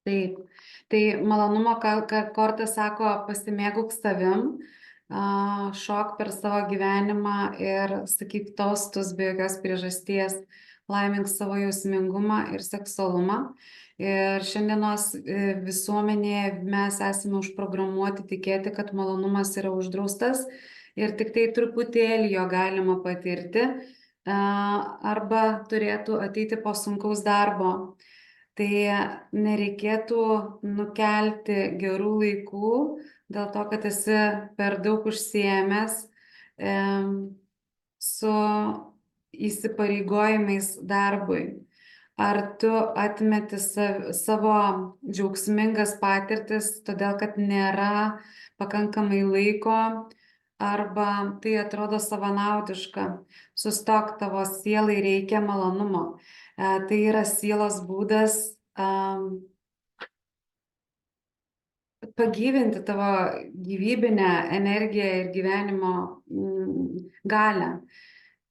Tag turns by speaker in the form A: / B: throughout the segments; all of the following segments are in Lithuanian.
A: Taip, tai malonumo korta sako, pasimėgauk savim, šok per savo gyvenimą ir sakyk tostus be jokios priežasties, laimink savo jausmingumą ir seksualumą. Ir šiandienos visuomenėje mes esame užprogramuoti tikėti, kad malonumas yra uždraustas ir tik tai truputėlį jo galima patirti, arba turėtų ateiti po sunkaus darbo. Tai nereikėtų nukelti gerų laikų dėl to, kad esi per daug užsiėmęs su įsipareigojimais darbui. Ar tu atmeti savo džiaugsmingas patirtis, todėl kad nėra pakankamai laiko, arba tai atrodo savanaudiška. Sustok, tavo sielai reikia malonumo. Tai yra sielos būdas pagyvinti tavo gyvybinę energiją ir gyvenimo galią,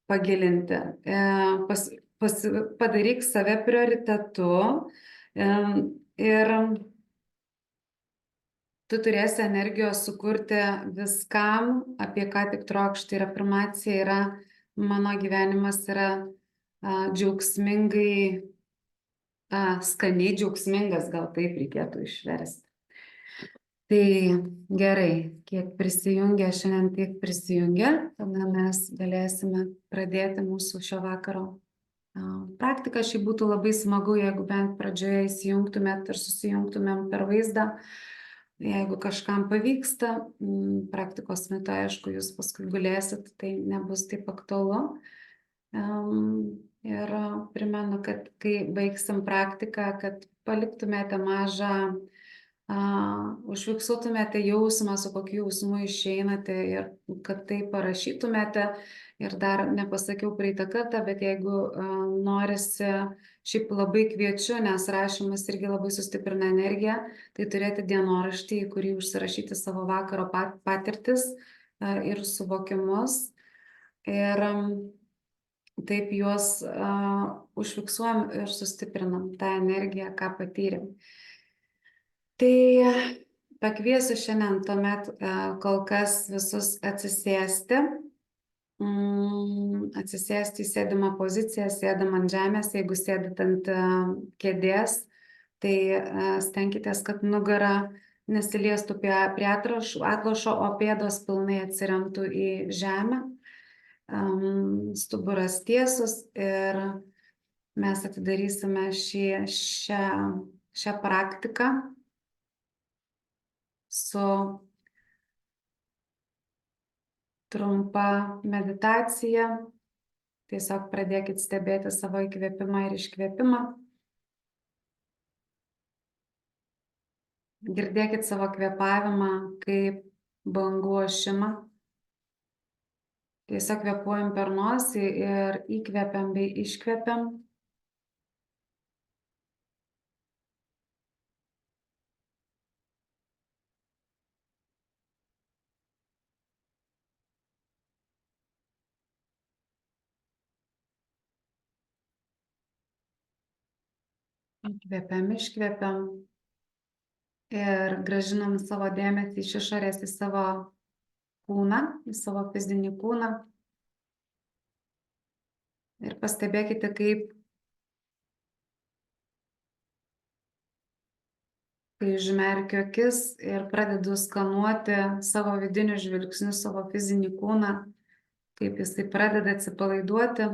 A: pagilinti. Padaryk save prioritetu ir tu turėsi energijos sukurti viskam, apie ką tik trokšti. Ir afirmacija yra, mano gyvenimas yra džiaugsmingai, skaniai džiaugsmingas, gal taip reikėtų išversti. Tai gerai, kiek prisijungia, šiandien tiek prisijungia, tada mes galėsime pradėti mūsų šio vakaro praktiką. Šiaip būtų labai smagu, jeigu bent pradžioje įsijungtumėt ir susijungtumėm per vaizdą. Jeigu kažkam pavyksta, praktikos metu, aišku, jūs paskui gulėsit, tai nebus taip aktualu. Ir primenu, kad kai baigsim praktiką, kad paliktumėte mažą, užfiksuotumėte jausmą, su kokiu jausmu išeinate ir kad tai parašytumėte. Ir dar nepasakiau praeitą kartą, bet jeigu norisi, šiaip labai kviečiu, nes rašymas irgi labai sustiprina energiją, tai turėti dienoraštį, į kurį užsirašyti savo vakaro patirtis ir suvokimus. Ir taip juos užfiksuojam ir sustiprinam tą energiją, ką patyrėm. Tai pakviesiu šiandien tuomet kol kas visus atsisėsti. Atsisėsti į sėdimą poziciją, sėdam ant žemės. Jeigu sėdit ant kėdės, tai stenkitės, kad nugara nesiliestų prie atlošo, o pėdos pilnai atsiremtų į žemę. Stuburas tiesus ir mes atidarysime šią praktiką su trumpa meditacija. Tiesiog pradėkit stebėti savo įkvėpimą ir iškvėpimą. Girdėkit savo kvėpavimą kaip bangų ošimą. Tiesiog kvėpuojam per nosį ir įkvepiam bei iškvepiam. Įkvepiam, iškvepiam. Ir grąžinam savo dėmesį iš išorės į savo kūną, į savo fizinį kūną. Ir pastebėkite, kaip kai užmerkiu akis ir pradedu skanuoti savo vidiniu žvilgsniu, savo fizinį kūną, kaip jisai pradeda atsipalaiduoti.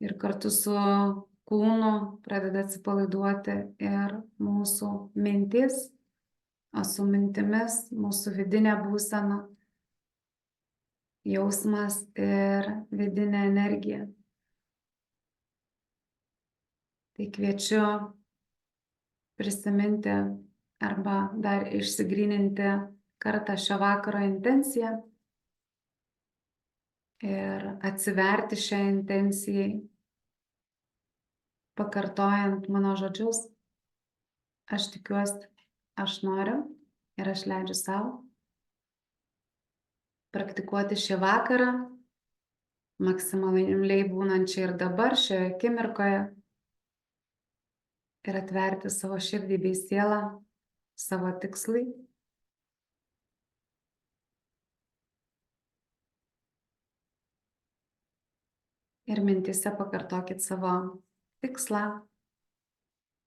A: Ir kartu su kūnu pradeda atsipalaiduoti ir mūsų mintis, o su mintimis mūsų vidinė būsena, jausmas ir vidinė energija. Tai kviečiu prisiminti arba dar išsigryninti kartą šio vakaro intenciją ir atsiverti šią intencijai, pakartojant mano žodžius: aš tikiuosi, aš noriu ir aš leidžiu sau praktikuoti šį vakarą, maksimaliai būnant čia ir dabar, šioje akimirkoje. ir atverti savo širdį bei sielą savo tikslui. Ir mintyse pakartokit savo tikslą,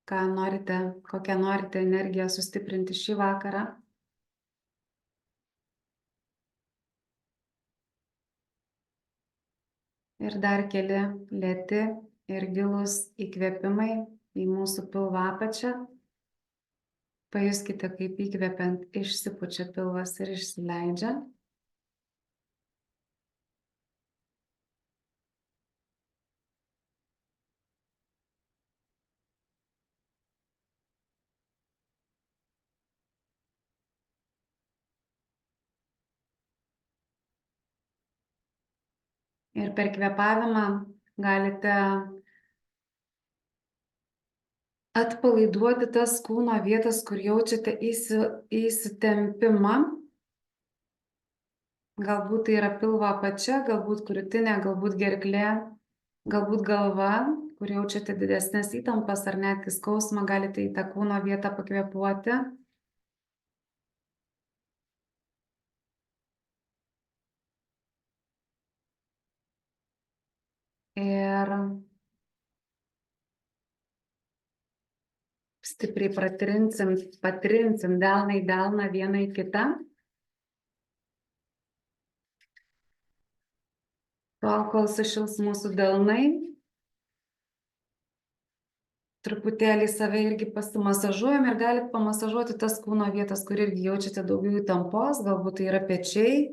A: ką norite, kokią norite energiją sustiprinti šį vakarą. Ir dar keli lėti ir gilūs įkvėpimai į mūsų pilvo apačią. Pajuskite, kaip įkvepiant išsipučia pilvas ir išsileidžia. Ir per kvėpavimą galite atpalaiduoti tas kūno vietas, kur jaučiate įsitempimą. Galbūt tai yra pilvo apačia, galbūt krūtinė, galbūt gerklė, galbūt galva, kur jaučiate didesnės įtampas ar netgi skausmą, galite į tą kūno vietą pakvėpuoti. Ir stipriai patrinsim delną į delną, vieną į kitą. Tol, kol sušils mūsų delnai, truputėlį save irgi pasimasažuojam ir galit pamasažuoti tas kūno vietas, kur irgi jaučiate daugiau įtampos, galbūt tai yra pečiai,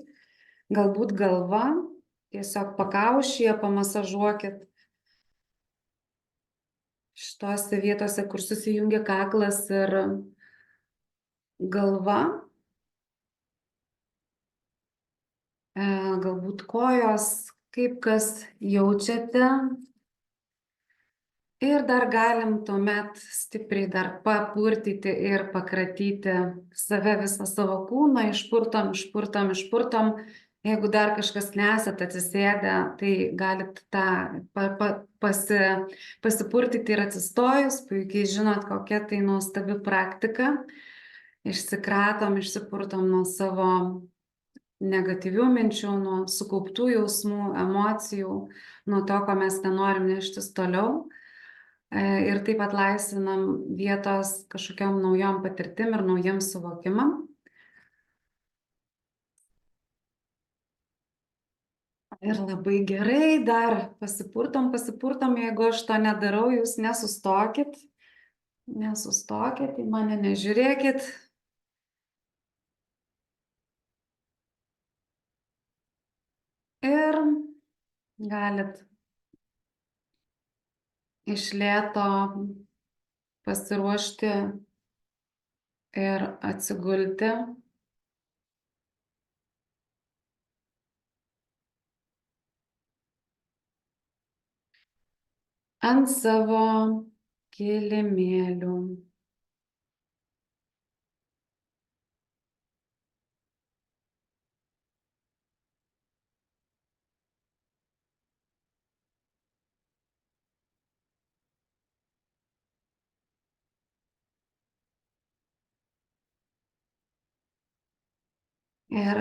A: galbūt galva, tiesiog pakaušyje pamasažuokit. Šitose vietose, kur susijungia kaklas ir galva, galbūt kojos, kaip kas jaučiate. Ir dar galim tuomet stipriai dar papurtyti ir pakratyti save, visą savo kūną, išpurtom, išpurtom, išpurtom. Jeigu dar kažkas nesat atsisėdę, tai galit tą pasipurtyti ir atsistojus, puikiai žinot, kokia tai nuostabi praktika. Išsikratom, išsipurtom nuo savo negatyvių minčių, nuo sukauptų jausmų, emocijų, nuo to, ko mes nenorim neštis toliau. Ir taip atlaisvinam vietos kažkokiam naujom patirtim ir naujiem suvokimam. Ir labai gerai, dar pasipurtom, jeigu aš to nedarau, jūs nesustokit, į mane nežiūrėkit. Ir galit iš lėto pasiruošti ir atsigulti. Ant savo kilimėlių. Ir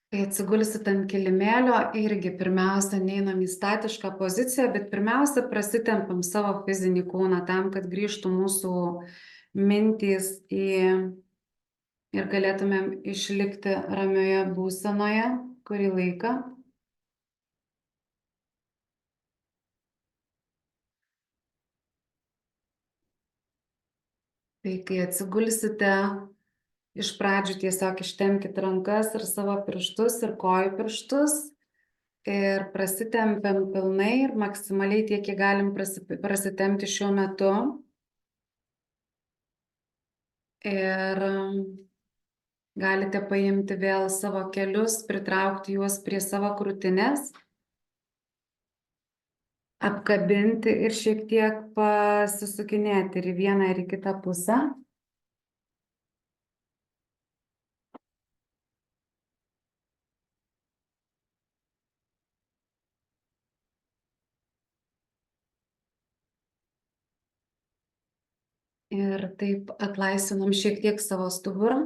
A: kai atsigulsit ant kilimėlio, irgi pirmiausia neinam į statišką poziciją, bet pirmiausia prasitempiam savo fizinį kūną tam, kad grįžtų mūsų mintys ir galėtumėm išlikti ramioje būsenoje kurį laiką. Tai kai atsigulsite, iš pradžių tiesiog ištempkit rankas ir savo pirštus ir kojų pirštus ir prasitempiam pilnai ir maksimaliai tiek, kiek galim prasitempti šiuo metu. Ir galite paimti vėl savo kelius, pritraukti juos prie savo krūtinės, apkabinti ir šiek tiek pasisukinėti ir į vieną ir į kitą pusę. Ir taip atlaisvinam šiek tiek savo stuburą.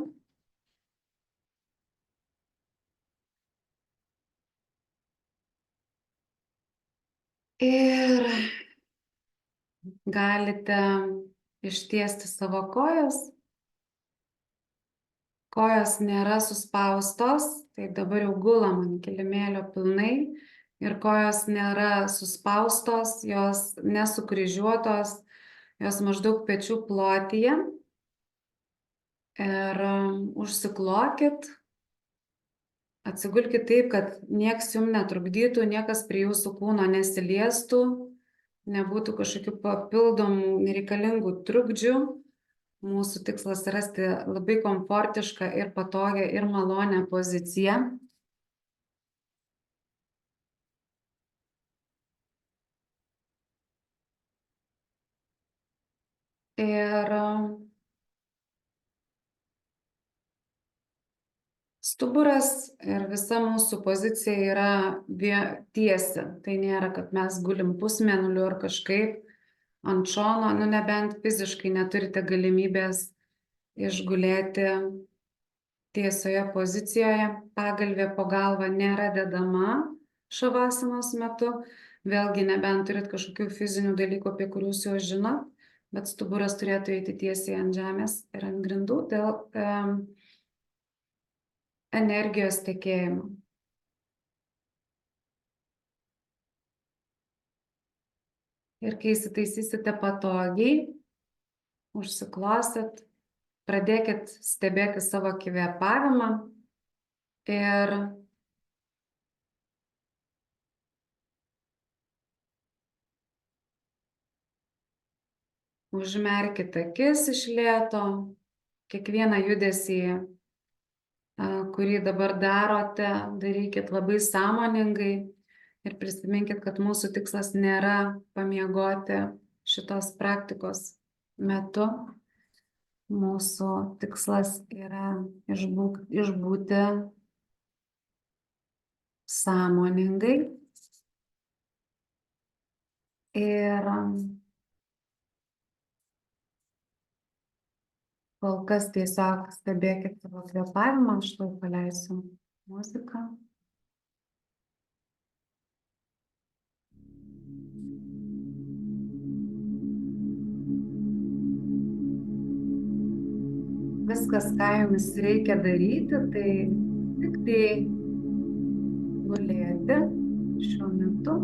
A: Ir galite ištiesti savo kojas. Kojos nėra suspaustos, tai dabar jau gulam ant kilimėlio pilnai. Ir kojos nėra suspaustos, jos nesukryžiuotos, jos maždaug pečių plotyje. Ir užsiklokit, atsigulkit taip, kad nieks jums netrukdytų, niekas prie jūsų kūno nesiliestų, nebūtų kažkokių papildomų nereikalingų trukdžių. Mūsų tikslas rasti labai komfortišką ir patogią ir malonę poziciją. Ir stuburas ir visa mūsų pozicija yra tiesi. Tai nėra, kad mes gulim pusmėnuliu ar kažkaip ant šono, nebent fiziškai neturite galimybės išgulėti tiesioje pozicijoje. Pagalvė po galvą nėra dedama šavasanos metu. Vėlgi, nebent turit kažkokių fizinių dalykų, apie kuriuos jau žinot, bet stuburas turėtų eiti tiesiai ant žemės ir ant grindų dėl energijos tekėjimo. Ir kai įsitaisysite patogiai, užsiklosit, pradėkit stebėti savo kvėpavimą ir užmerkit akis iš lėto, kiekvieną judesį, kurį dabar darote, darykit labai sąmoningai ir prisiminkit, kad mūsų tikslas nėra pamiegoti šitos praktikos metu. Mūsų tikslas yra išbūti sąmoningai ir kol kas tiesiog stebėkit savo kvėpavimą, aš tuoj paleisiu muziką. Viskas, ką jums reikia daryti, tai tik tai gulėti šiuo metu.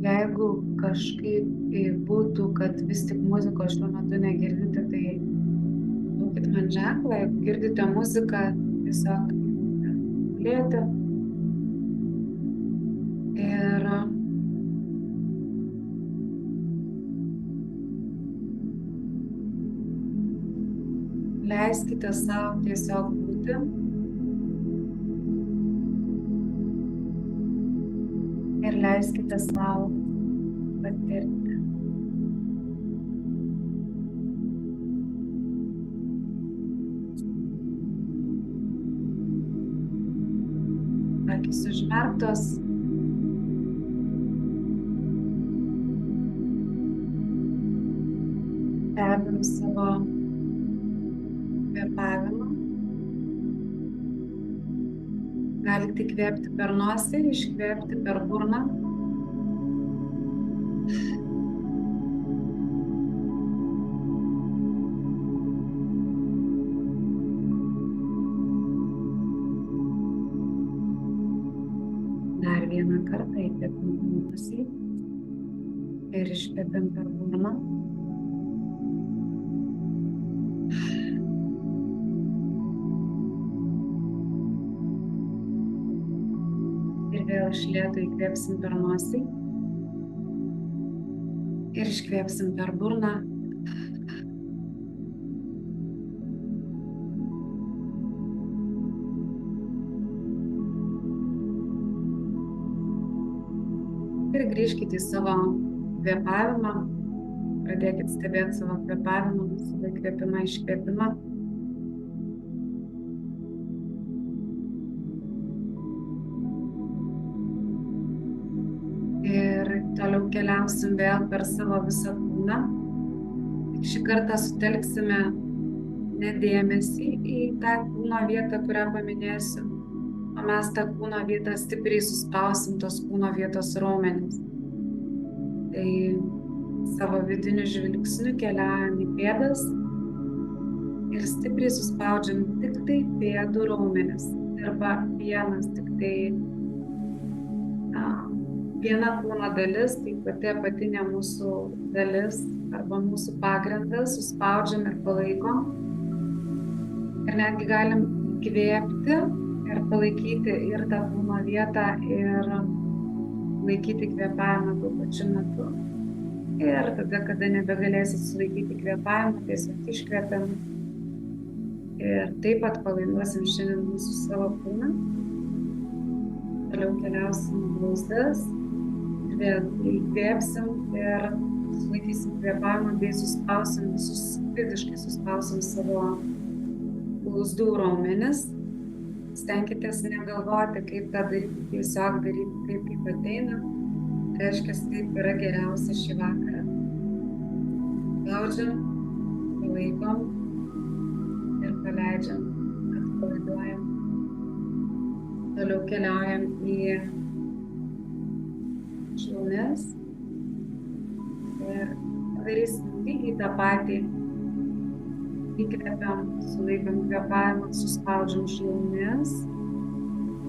A: Jeigu kažkaip būtų, kad vis tik muzikos šiuo metu negirdite, tai duokit man ženklą, jeigu girdite muziką, tiesiog gulėti. Ir leiskite savo tiesiog būti. Ir leiskite savo patirti. Akys užmerktos. Stebim savo kvėpavimą. Galite įkvėpti per nosį, iškvėpti per burną. Dar vieną kartą įkvėpim per nosį ir iškvėpim per burną. Ir vėl iš lėto įkvėpsim per nosį ir iškvėpsim per burną. Ir grįžkite į savo kvėpavimą. Pradėkit stebėti savo kvėpavimą, savo įkvėpimą, iškvėpimą. Toliau keliausim vėl per savo visą kūną. Šį kartą sutelksime ne dėmesį į tą kūno vietą, kurią paminėsiu, o mes tą kūno vietą stipriai suspausim tos kūno vietos raumenis. Tai savo vidiniu žvilgsniu keliaujam į pėdas ir stipriai suspaudžiam tik tai pėdų raumenis arba vienas tik tai viena kūno dalis, tai pati apatinė mūsų dalis arba mūsų pagrindas, suspaudžiam ir palaikom. Ir netgi galim įkvėpti ir palaikyti ir tą kūno vietą ir laikyti kvėpavimą tuo pačiu metu. Ir tada, kada nebegalėsit sulaikyti kvėpavimą, tiesiog iškvėpiam. Ir taip pat atpalaiduosim šiandien mūsų savo kūną. Toliau keliausim į blauzdas. Vėl įkvėpsim ir sulaikysim kvėpavimą bei suspausim visus, fiziškai suspausim savo blauzdų raumenis. Stenkitės negalvoti, kaip tą daryti, tiesiog daryti taip, kaip ateina. Reiškia, taip yra geriausia šį vakarą. Spaudžiam, palaikom ir paleidžiam, atpalaiduojam. Toliau keliaujam į šlaunis ir padarysim lygiai tą patį. Įkvepiam, sulaikom kvėpavimą, suspaudžiam šlaunis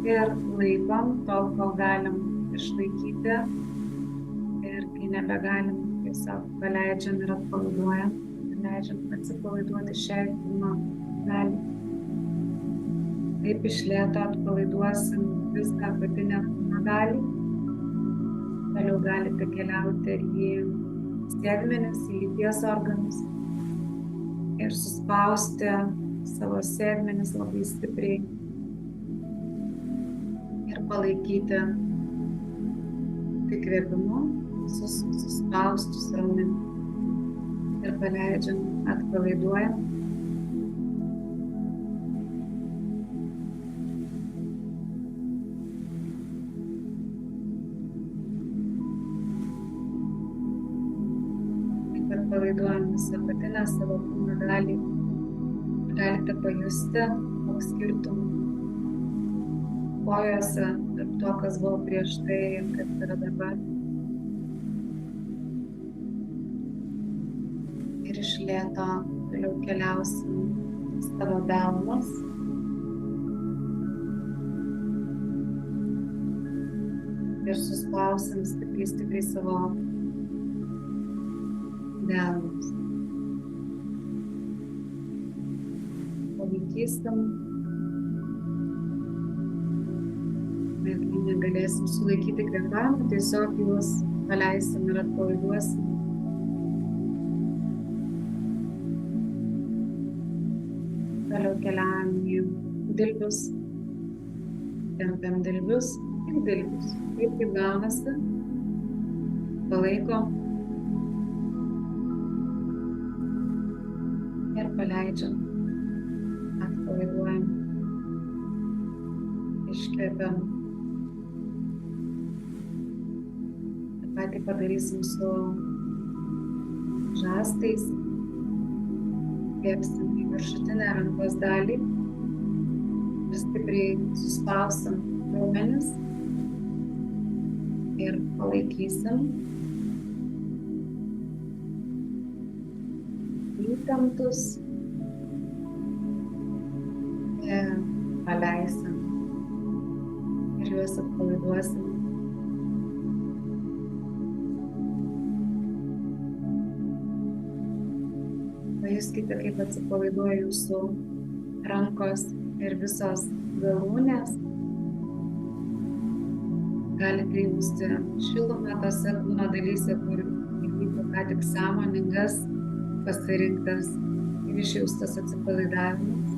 A: ir laikom tol, kol galim išlaikyti ir kai nebegalim, tiesiog paleidžiam ir atpalaiduojam, leidžiam atsipalaiduoti šiai kūno dalį. Taip iš lėto atpalaiduosim visą apatinę kūno dalį. Toliau galite keliauti į sėdmenis, į lyties organus ir suspausti savo sėdmenis labai stipriai ir palaikyti įkvėpimu suspaustus raumenis ir paleidžiam, atpalaiduojam. Atpalaiduojam visą apatinę savo kūno dalį. Galite pajusti, koks skirtumas kojose tarp to, kas buvo prieš tai ir kas yra dabar. Ir iš lėto toliau keliausim savo delnus. Ir suspausim stipriai savo delnus. Palaikysim. Bet kai negalėsim sulaikyti kvėpavimą, tiesiog juos paleisim ir atpalaiduosim. Toliau keliaujam į dilbius. Tempiam dilbius ir dilbius. Kaip gaunasi. Palaikom. Ir paleidžiam, atpalaiduojam, iškvėpiam. Tą patį padarysim su žastais. Kvėpsim į viršutinę rankos dalį ir stipriai suspausim raumenis ir palaikysim. Įtemptus ir paleisim ir juos atpalaiduosim. Pajuskite, kaip atsipalaiduoja jūsų rankos ir visos galūnės. Galite jausti šilumą tose kūno dalyse, kur įvyko ką tik sąmoningas pasirinktas ir išjaustas atsipalaidavimas.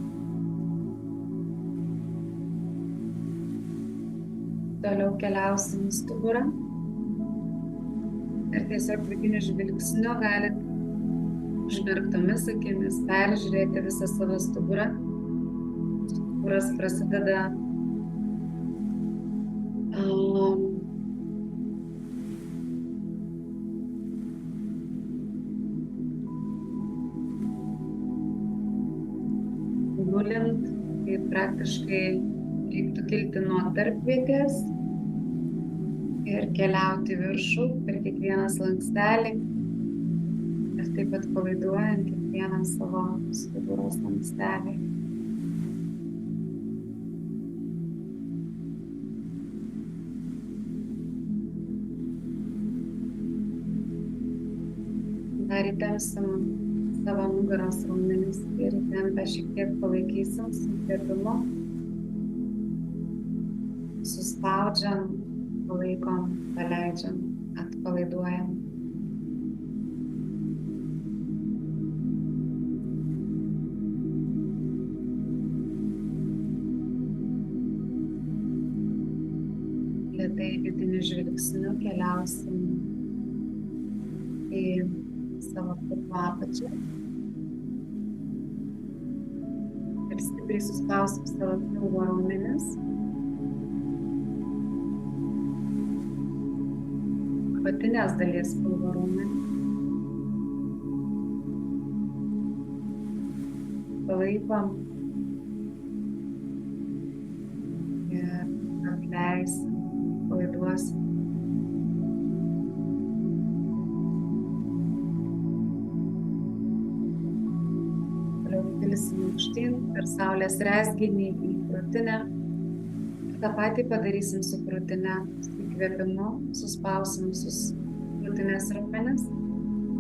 A: Toliau keliausim į stuburą ir tiesiog vidiniu žvilgsniu galit užmerktomis akimis peržiūrėti visą savo stuburą. Stuburas prasideda gulint, tai praktiškai reiktų kilti nuo tarpvietės ir keliauti į viršų per kiekvieną slankstelį ir taip atpalaiduojant kiekvieną savo stuburos slankstelį. Dar įtempsim savo nugaros raumenis ir įtempę šiek tiek palaikysim su įkvėpimu. Suspaudžiam, palaikom, paleidžiam, atpalaiduojam. Lėtai vidiniu žvilgsniu keliausim į savo pilvo apačią ir stipriai suspausim savo pilvo raumenis. Apatinės dalies pilvo raumenį. Palaikom ir atleisim, palaiduosim. Kilsim aukštyn per saulės rezginį į krūtinę. Ir tą patį padarysim su krūtine. Su įkvėpimu suspausim visus krūtinės raumenis.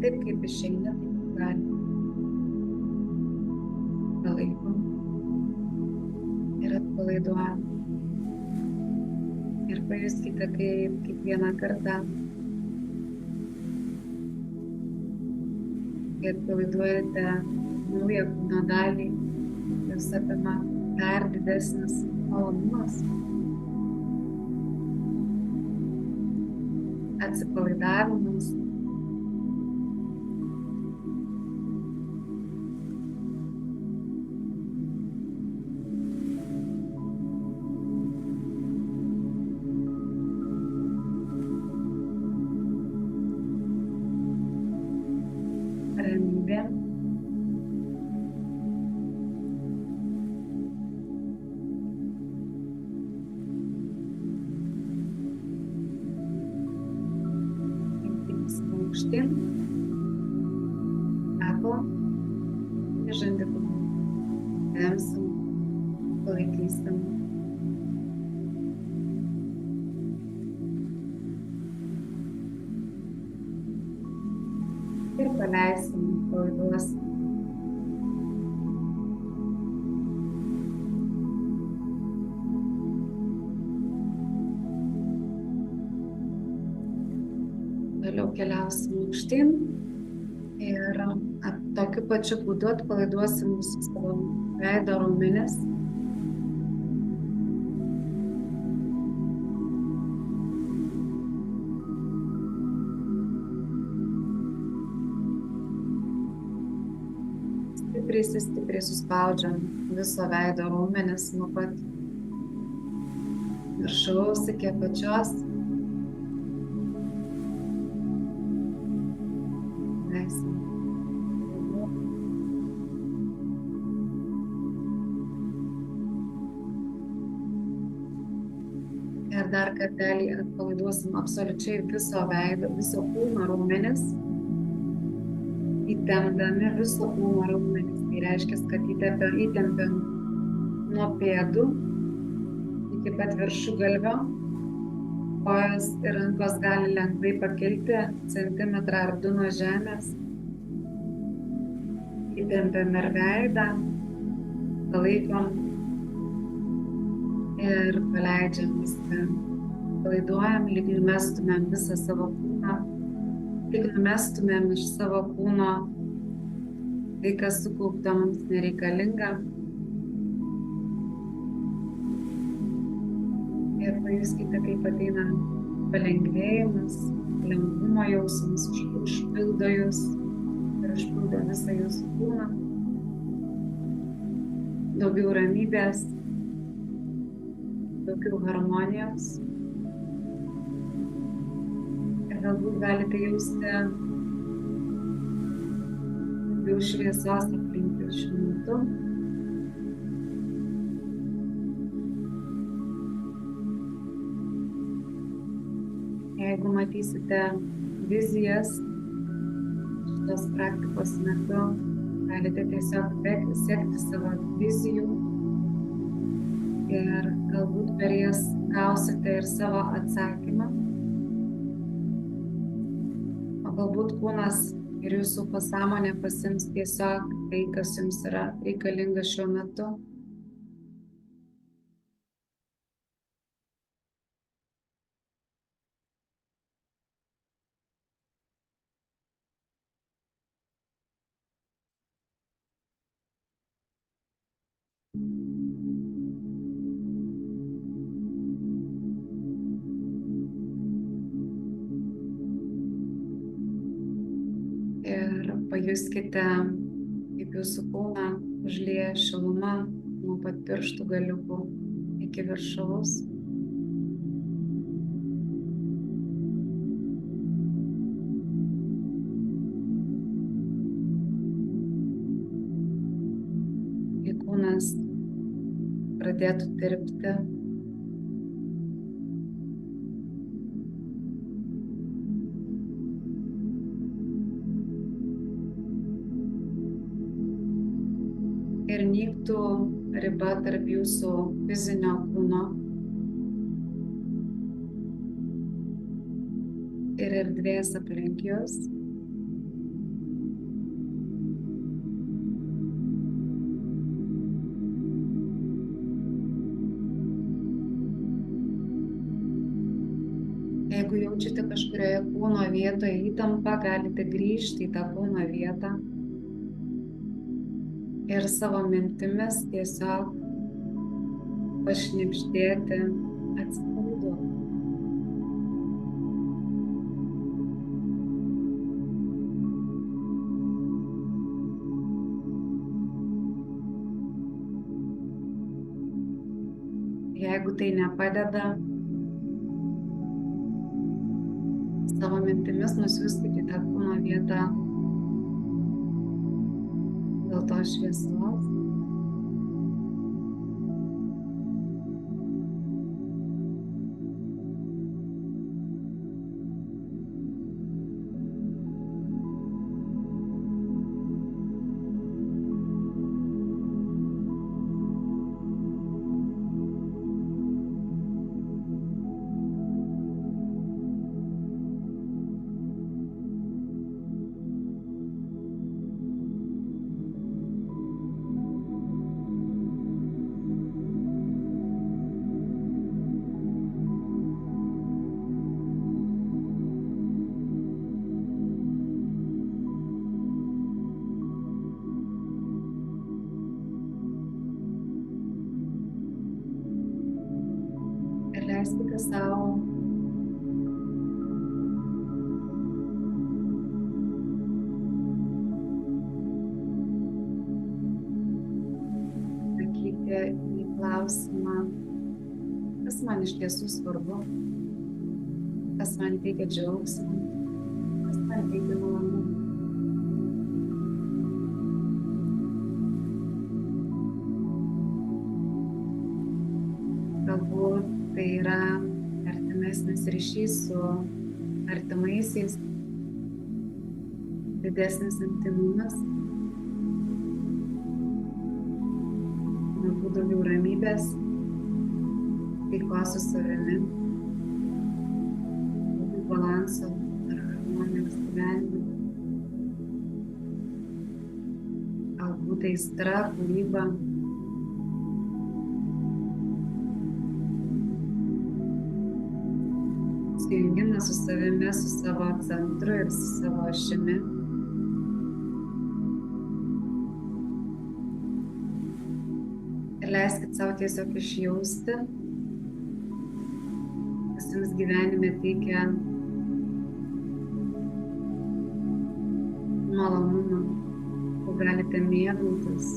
A: Taip kaip išeina, taip gali. Palaikom. Ir atpalaiduojam. Ir pajuskite, kaip kiekvieną kartą, kai atpalaiduojate naują kūno dalį, jūs apima dar didesnis malonumas, atsipalaidavimas. Ramybė. Aukštyn, kaklo, į žandikaulį. Tempsim, palaikysim. Ir paleisim, palaiduosim. Toliau keliausim aukštyn ir tokiu pačiu būdu atpalaiduosim visus savo veido raumenis. Stipriai suspaudžiam viso veido raumenis nuo pat viršaus iki apačios. Ir dar kartelį atpalaiduosim absoliučiai viso veido, viso kūno raumenis, įtempdami viso kūno raumenis. Tai reiškia, kad įtempiam nuo pėdų iki pat viršugalvio. Kojos ir rankos gali lengvai pakilti centimetrą ar du nuo žemės. Įtempiam ir veidą, palaikom ir paleidžiam viską. Palaiduojam, lyg numestumėm visą savo kūną, lyg numestumėm iš savo kūno tai, kas sukaupta mums nereikalinga. Ir pajuskite, kaip ateina palengvėjimas, lengvumo jausmas, užpildo jūs ir užpildo visą jūsų kūną. Daugiau ramybės, daugiau harmonijos. Ir galbūt galite jausti daugiau šviesos aplink šiuo metu. Jeigu matysite vizijas šitos praktikos metu, galite tiesiog sekti savo vizijų ir galbūt per jas gausite ir savo atsakymą. O galbūt kūnas ir jūsų pasąmonė pasiims tiesiog tai, kas jums yra reikalinga šiuo metu. Ir pajuskite, kaip jūsų kūną užlieja šiluma nuo pat pirštų galiukų iki viršaus. Kai kūnas pradėtų tirpti, ir nyktų riba tarp jūsų fizinio kūno ir erdvės aplink jus. Jeigu jaučiate kažkurioje kūno vietoje įtampą, galite grįžti į tą kūno vietą ir savo mintimis tiesiog pašnibždėti atsipalaiduok. Jeigu tai nepadeda, savo mintimis nusiųskite į tą kūno vietą dėl to šviesos. Ir leiskite savo atsakyti į klausimą, kas man iš tiesų svarbu, kas man teikia džiaugsmą, kas man teikia malonumą. Galbūt tai yra artimesnis ryšys su artimaisiais, didesnis intymumas, galbūt daugiau ramybės, taikos su savimi, daugiau balanso ir harmonijos gyvenime. Galbūt aistra, kūryba. Sujungimas su savimi, su savo centru ir su savo ašimi. Ir leiskit savo tiesiog išjausti, kas jums gyvenime teikia malonumą, ko galite mėgautis.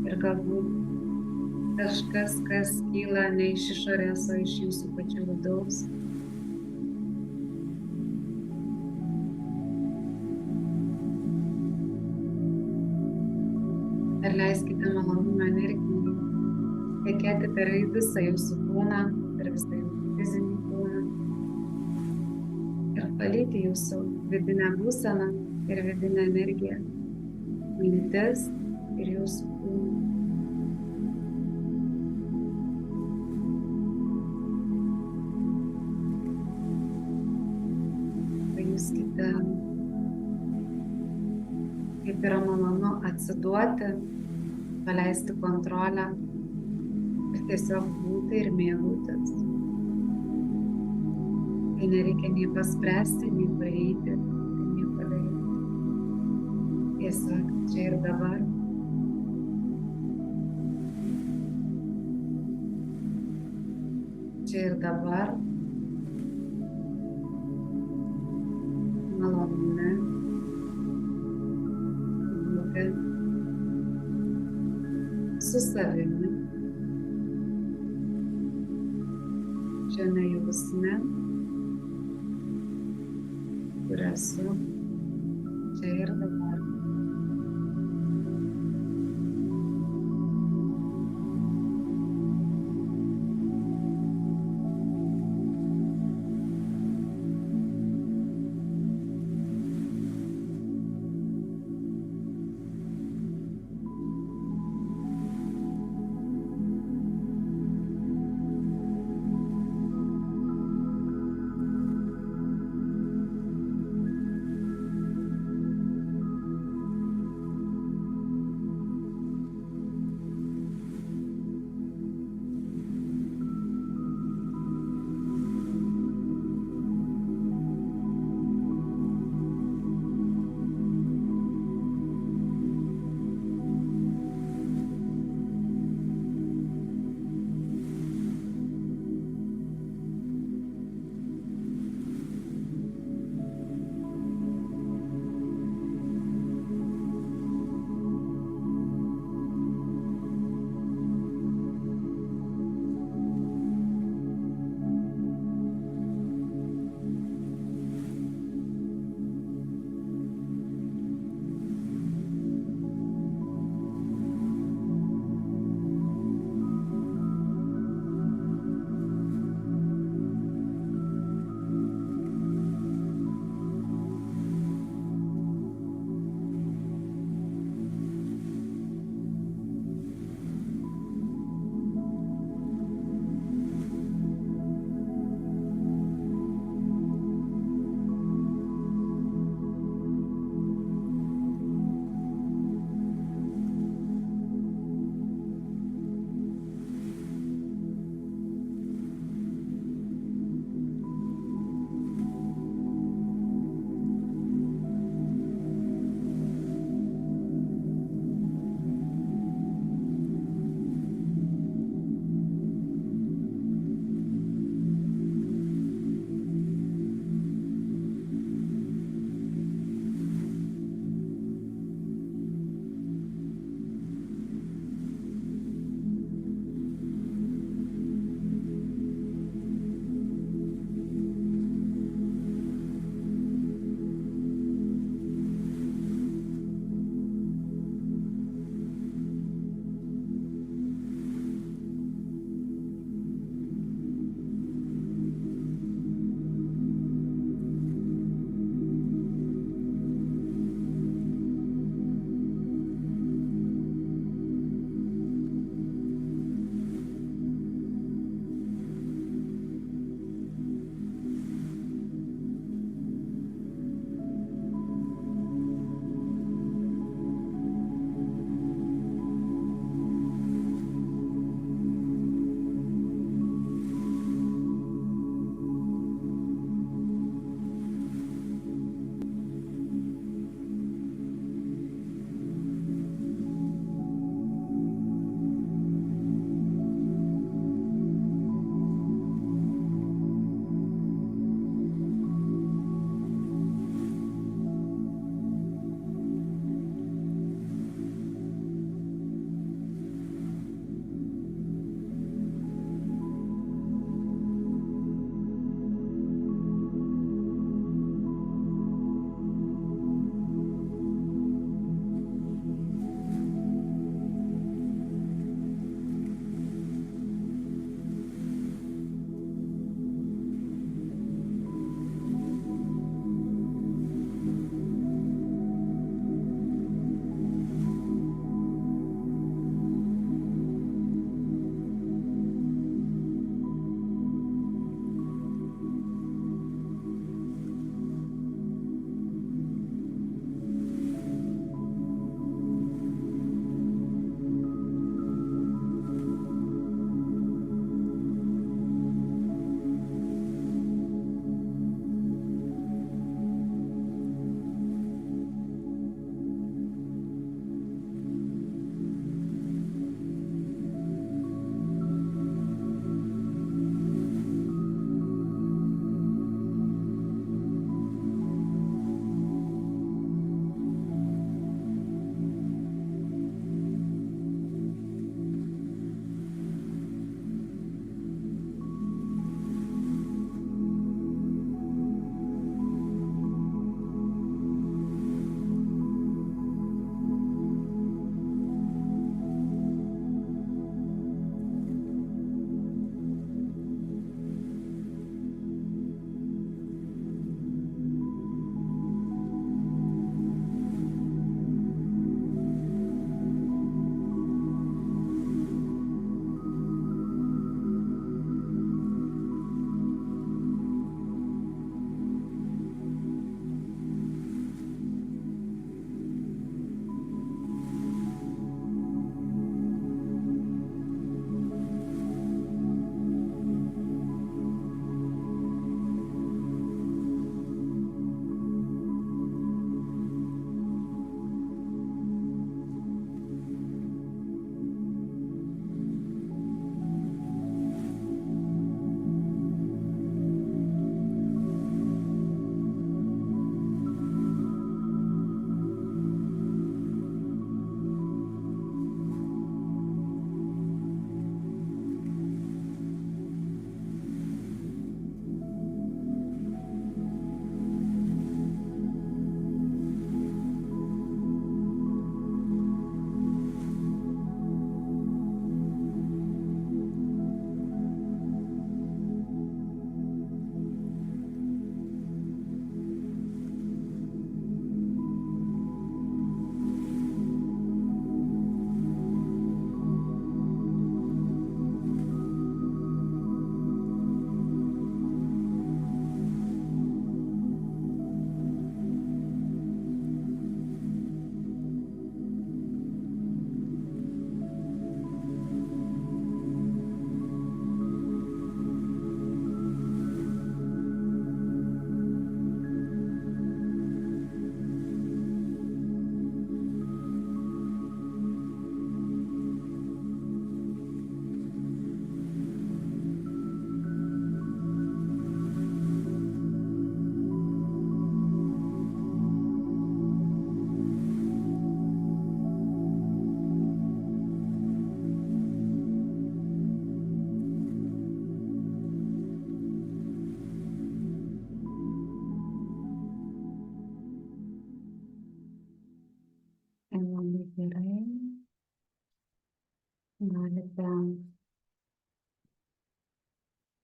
A: Ir galbūt kažkas, kas kyla ne iš išorės, o iš jūsų pačių vidaus. Ir leiskite malonumo energijai tekėti per visą jūsų kūną, per visą jūsų fizinį kūną. valyti jūsų vidinę būseną ir vidinę energiją, mintis ir jūsų kūną. Pajuskite, kaip yra malonu atsiduoti, paleisti kontrolę ir tiesiog būti ir mėgautis. Tai nereikia nei paspręsti, nei pareiti, nei padaryti. Tiesiog čia ir dabar. Čia ir dabar. Malonumi. Būti su savimi. Šiame jausme, kur esu, čia ir dabar.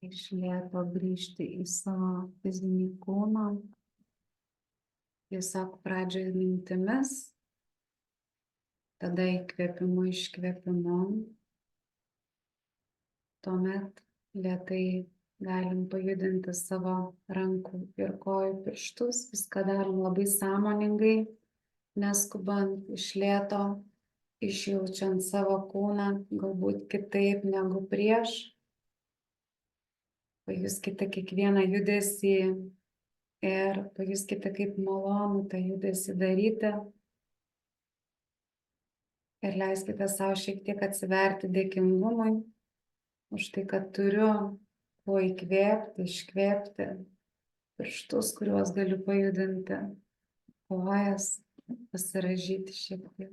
A: Iš lėto grįžti į savo fizinį kūną. Tiesiog pradžioje mintimis, tada įkvėpimu, iškvėpimu. Tuomet lėtai galim pajudinti savo rankų ir kojų pirštus. Viską darom labai sąmoningai, neskubant, iš lėto, išjaučiant savo kūną, galbūt kitaip negu prieš. Pajuskite kiekvieną judesį ir pajuskite, kaip malonu tą judesį daryti. Ir leiskite savo šiek tiek atsiverti dėkingumui už tai, kad turiu kuo įkvėpti, iškvėpti, pirštus, kuriuos galiu pajudinti, kojas, pasirąžyti šiek tiek.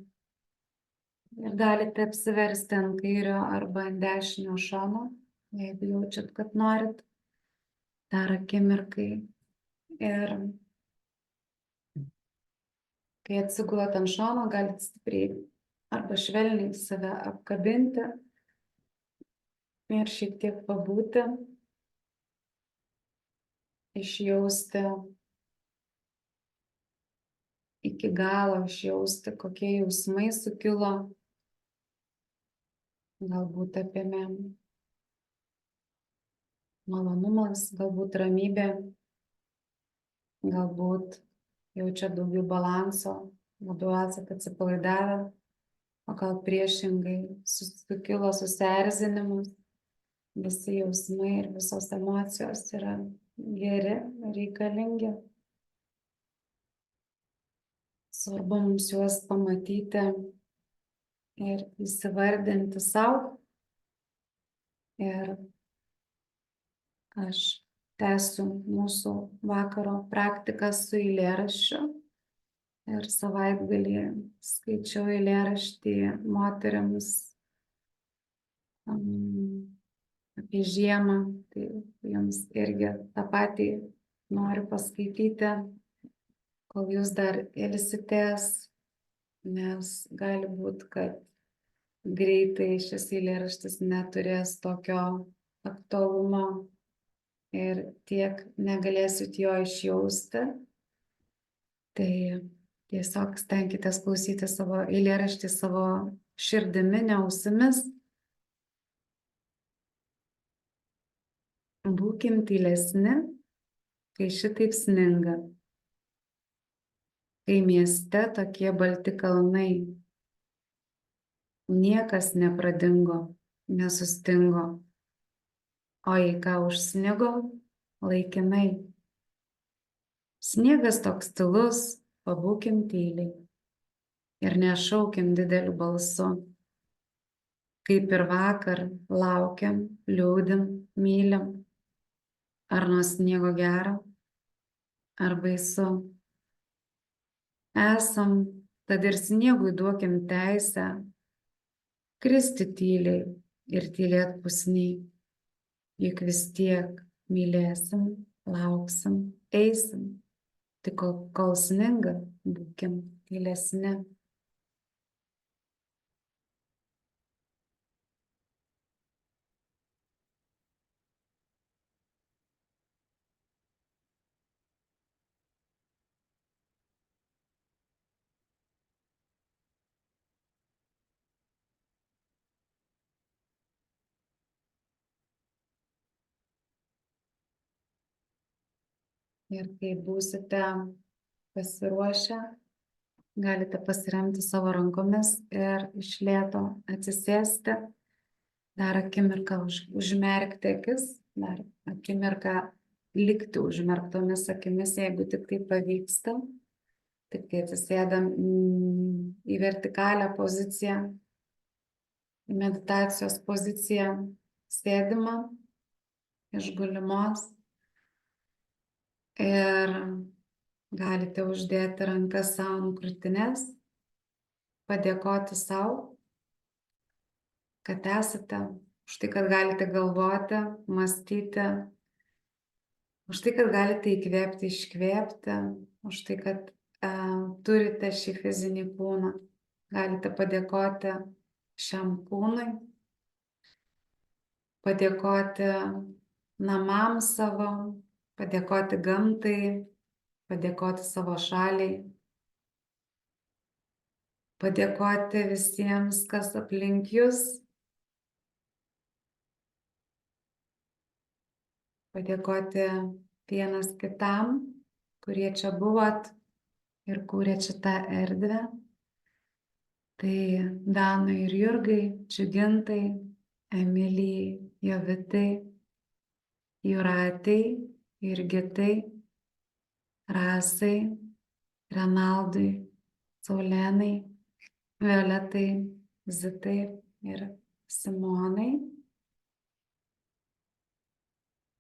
A: Ir galite apsiversti ant kairio arba ant dešinio šono, jeigu jaučiat, kad norit, dar akimirkai. Ir kai atsigulat ant šono, galite stipriai arba švelniai save apkabinti ir šiek tiek pabūti, išjausti iki galo, išjausti, kokie jausmai sukilo, galbūt apėmė malonumas, galbūt ramybė, galbūt jaučia daugiau balanso, labiau esate atsipalaidavę, o gal priešingai sukilo susierzinimas. Visi jausmai ir visos emocijos yra geri, reikalingi. Svarbu mums juos pamatyti ir įsivardinti savo. Ir aš tęsiu mūsų vakaro praktiką su eilėraščiu. Ir savaitgalį skaičiau eilėraštį moterims apie žiemą. Tai jums irgi tą patį noriu paskaityti, kol jūs dar ilsitės, nes gali būti, kad greitai šis eilėraštis neturės tokio aktualumo ir tiek negalėsit jo išjausti. Tai tiesiog stenkitės klausyti savo eilėraštį savo širdimi, ne ausimis. Būkim tylesni, kai šitaip sninga. Kai mieste tokie balti kalnai. Niekas nepradingo, nesustingo. O jei ką užsnigo, laikinai. Sniegas toks tylus, pabūkim tyliai. Ir nešaukim dideliu balsu. Kaip ir vakar laukiam, liūdim, mylim. Ar nuo sniego gero, ar baisu. Esam, tad ir sniegui duokim teisę kristi tyliai ir tylėt pusniai. Juk vis tiek mylėsim, lauksim, eisim. Tik kol sninga, būkim tylesni. Ir kai būsite pasiruošę, galite pasiremti savo rankomis ir iš lėto atsisėsti. Dar akimirką užmerkti akis, dar akimirką likti užmerktomis akimis, jeigu tik tai pavyksta. Tik kai atsisėdam į vertikalią poziciją, į meditacijos poziciją, sėdimą iš gulimos. Ir galite uždėti rankas savo ant krūtinės, padėkoti savo, kad esate, už tai, kad galite galvoti, mąstyti, už tai, kad galite įkvėpti, iškvėpti, už tai, kad turite šį fizinį kūną. Galite padėkoti šiam kūnui, padėkoti namams savo, padėkoti gamtai, padėkoti savo šaliai, padėkoti visiems, kas aplink jūs, padėkoti vienas kitam, kurie čia buvot ir kūrė šitą erdvę. Tai Danui ir Jurgai, Džiugintai, Emilijai, Jovitai, Jūratei, Jurgitai, Rasai, Renaldui, Saulenai, Violetai, Zitai ir Simonai.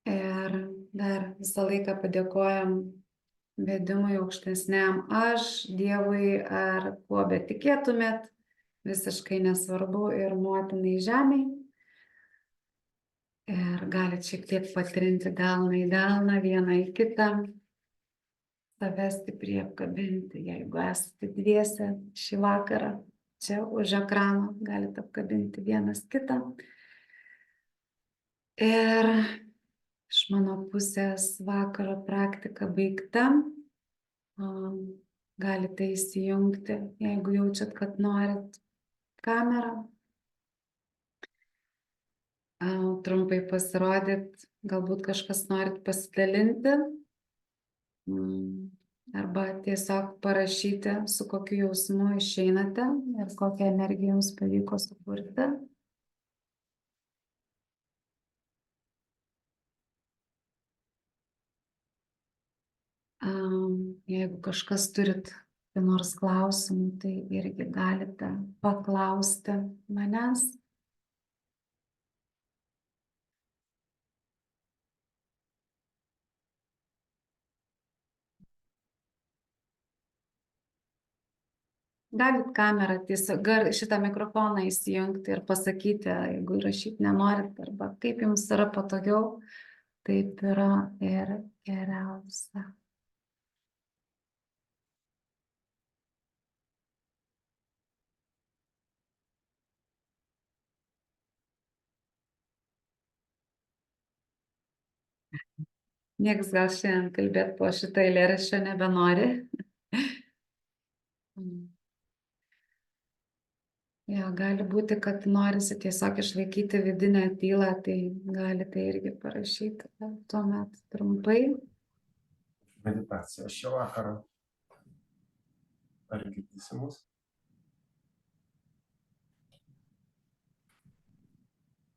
A: Ir dar visą laiką padėkojam vedimui aukštesniam aš, Dievui ar kuo betikėtumėt, visiškai nesvarbu, ir motinai žemei. Ir galit šiek tiek patrinti delną į delną, vieną į kitą, save stipriai apkabinti, jeigu esate dviese šį vakarą, čia už ekrano galite apkabinti vienas kitą. Ir iš mano pusės vakaro praktika baigta. Galite įsijungti, jeigu jaučiat, kad norit, kamerą. Trumpai pasirodyt, galbūt kažkas norit pasidalinti, arba tiesiog parašyti, su kokiu jausmu išeinate ir kokią energiją jums pavyko sukurti. Jeigu kažkas turit nors klausimų, tai irgi galite paklausti manęs. Galit kamerą tiesiog šitą mikrofoną įsijungti ir pasakyti, jeigu įrašyti nenorit, arba kaip jums yra patogiau, taip yra ir geriausia. Niekas gal šiandien kalbėt po šitą eilėraščio nebenori. Jo, gali būti, kad norisi tiesiog išlaikyti vidinę tylą, tai galite irgi parašyti tuomet trumpai.
B: Meditacija šio vakaro. Ar girdisi mus?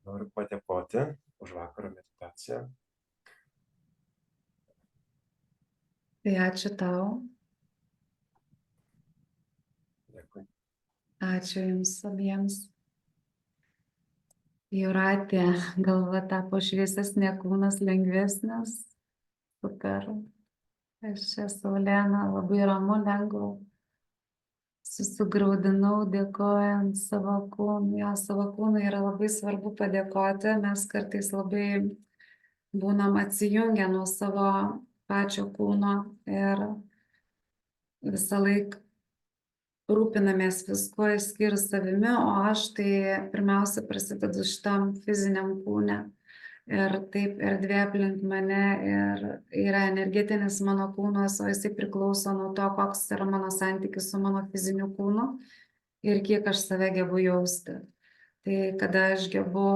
B: Noriu padėkoti už vakaro meditaciją.
A: Tai ačiū tau.
B: Dėkui.
A: Ačiū jums abiems. Jūratė, galva tapo šviesesnė, kūnas lengvesnis. Super. Aš čia Saulėna, labai ramu, lengva. Susigraudinau dėkojant savo kūnui. Jo, savo kūnui yra labai svarbu padėkoti. Mes kartais labai būnam atsijungę nuo savo pačio kūno ir visą laiką rūpinamės viskuo išskyrus savimi, o aš tai pirmiausia prasidedu šitam fiziniam kūne. Ir taip erdvė aplink mane ir yra energetinis mano kūnas, o jisai priklauso nuo to, koks yra mano santykis su mano fiziniu kūnu ir kiek aš save gebu jausti. Tai kada aš gebu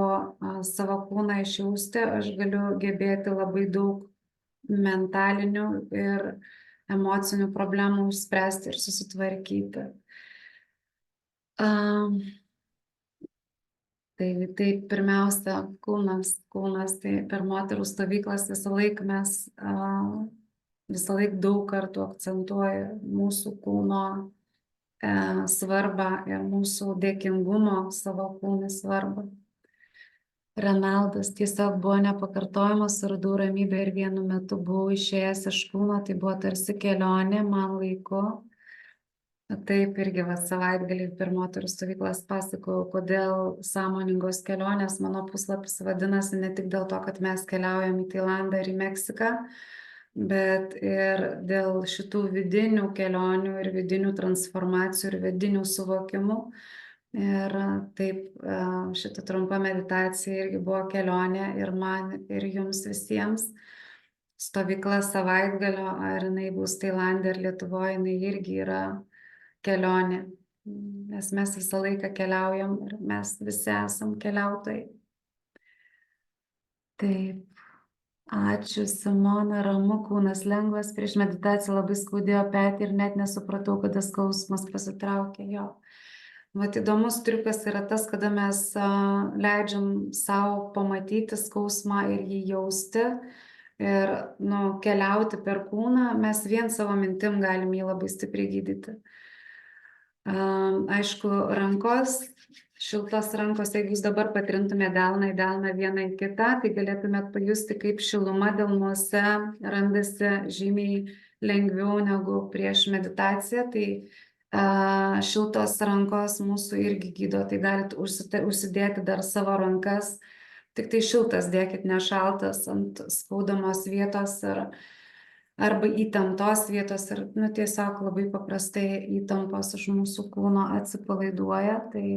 A: savo kūną išjausti, aš galiu gebėti labai daug mentalinių ir emocinių problemų išspręsti ir susitvarkyti. Tai pirmiausia kūnas, tai per moterų stovyklas visą laiką daug kartų akcentuoja mūsų kūno svarbą ir mūsų dėkingumo savo kūnui svarbą. Renaldas tiesiog buvo nepakartojamas, radau ramybę ir vienu metu buvau išėjęs iš kūno, tai buvo tarsi kelionė man laiku. Taip irgi savaitgalį per moterų stovyklas pasakojau, kodėl sąmoningos kelionės mano puslapis vadinasi ne tik dėl to, kad mes keliaujam į Tailandą ir į Meksiką, bet ir dėl šitų vidinių kelionių ir vidinių transformacijų ir vidinių suvokimų, Ir taip šita trumpa meditacija irgi buvo kelionė ir man, ir jums visiems. Stovykla savaitgalio, ar jinai bus Tailande ar Lietuvoje, jinai irgi yra kelionė. Nes mes visą laiką keliaujam ir mes visi esam keliautojai. Taip. Ačiū, Simona, ramu, kūnas lengvas, prieš meditaciją labai skaudėjo petį ir net nesupratau, kada skausmas pasitraukė jo. Vat įdomus triukas yra tas, kada mes leidžiam savo pamatyti skausmą ir jį jausti ir keliauti per kūną, mes vien savo mintim galim jį labai stipriai gydyti. Aišku, rankos, šiltos rankos, jeigu jūs dabar patrintumėte delną į delną vieną į kitą, tai galėtumėt pajusti, kaip šiluma delnuose randasi žymiai lengviau negu prieš meditaciją. Tai šiltos rankos mūsų irgi gydo, tai galite užsidėti dar savo rankas, tik tai šiltas dėkit, ne šaltas ant skaudamos vietos arba įtemptos vietos ir tiesiog labai paprastai įtampos iš mūsų kūno atsipalaiduoja. Tai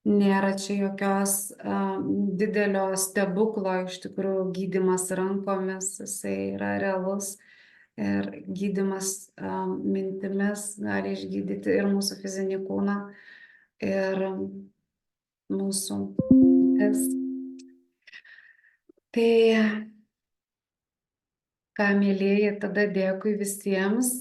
A: nėra čia jokios didelio stebuklo, iš tikrųjų gydymas rankomis, jisai yra realus ir gydymas mintimis gali išgydyti ir mūsų fizinį kūną, ir mūsų mintis. Tai ką, mielieji, tada dėkui visiems.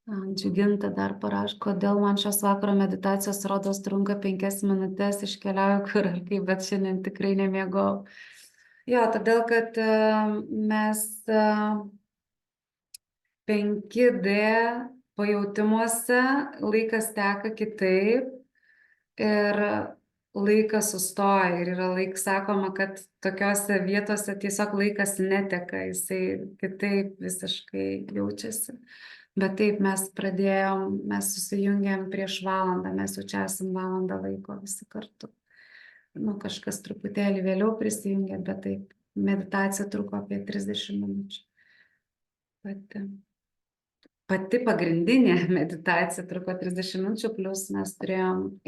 A: Džiuginta dar parašo, kodėl man šios vakaro meditacijos rodos trunka 5 minutės, iškeliauju kur ar kaip, bet šiandien tikrai nemiegau. Jo, todėl, kad mes 5D pajautimuose laikas teka kitaip ir laikas sustoja ir yra sakoma, kad tokiose vietose tiesiog laikas neteka, jisai kitaip visiškai jaučiasi. Bet taip mes susijungėm prieš valandą, mes jau čia esam valandą laiko visi kartu. Kažkas truputėlį vėliau prisijungė, bet taip, meditacija truko apie 30 minučių. Pati pagrindinė meditacija truko 30 minučių, plus mes turėjom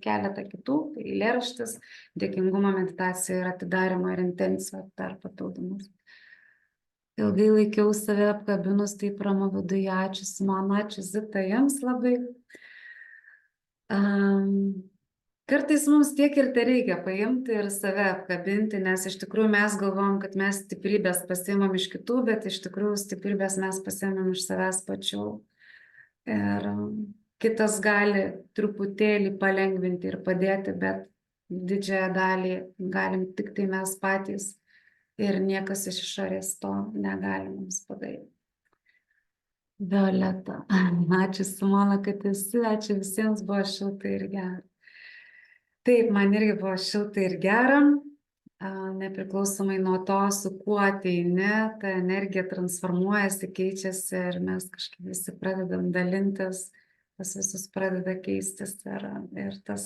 A: keletą kitų, tai eilėraštis, dėkingumo meditacija ir atidarymo ir intencija dar papildomas. Ilgai laikiau save apkabinus, taip ramu viduje, ačiū Simona, ačiū Zita, jums labai. Kartais mums tiek ir tai reikia paimti ir save apkabinti, nes iš tikrųjų mes galvom, kad mes stiprybės pasiimam iš kitų, bet iš tikrųjų stiprybės mes pasiimam iš savęs pačių. Ir kitas gali truputėlį palengvinti ir padėti, bet didžiąją dalį galim tik tai mes patys ir niekas iš išorės to negali mums padaryti. Violeta, ačiū Simona, kad esi, ačiū visiems, buvo šilta ir gera. Taip, man irgi buvo šilta ir gera, nepriklausomai nuo to, su kuo ateini, ta energija transformuojasi, keičiasi ir mes kažkaip visi pradedam dalintis, tas visus pradeda keistis ir tas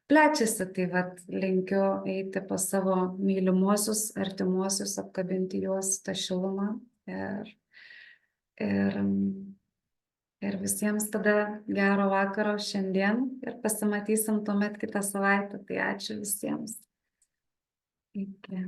A: plečiasi. Tai linkiu eiti pas savo mylimuosius, artimuosius, apkabinti juos tą šilumą ir visiems tada gero vakaro šiandien ir pasimatysim tuomet kitą savaitę. Tai ačiū visiems. Iki.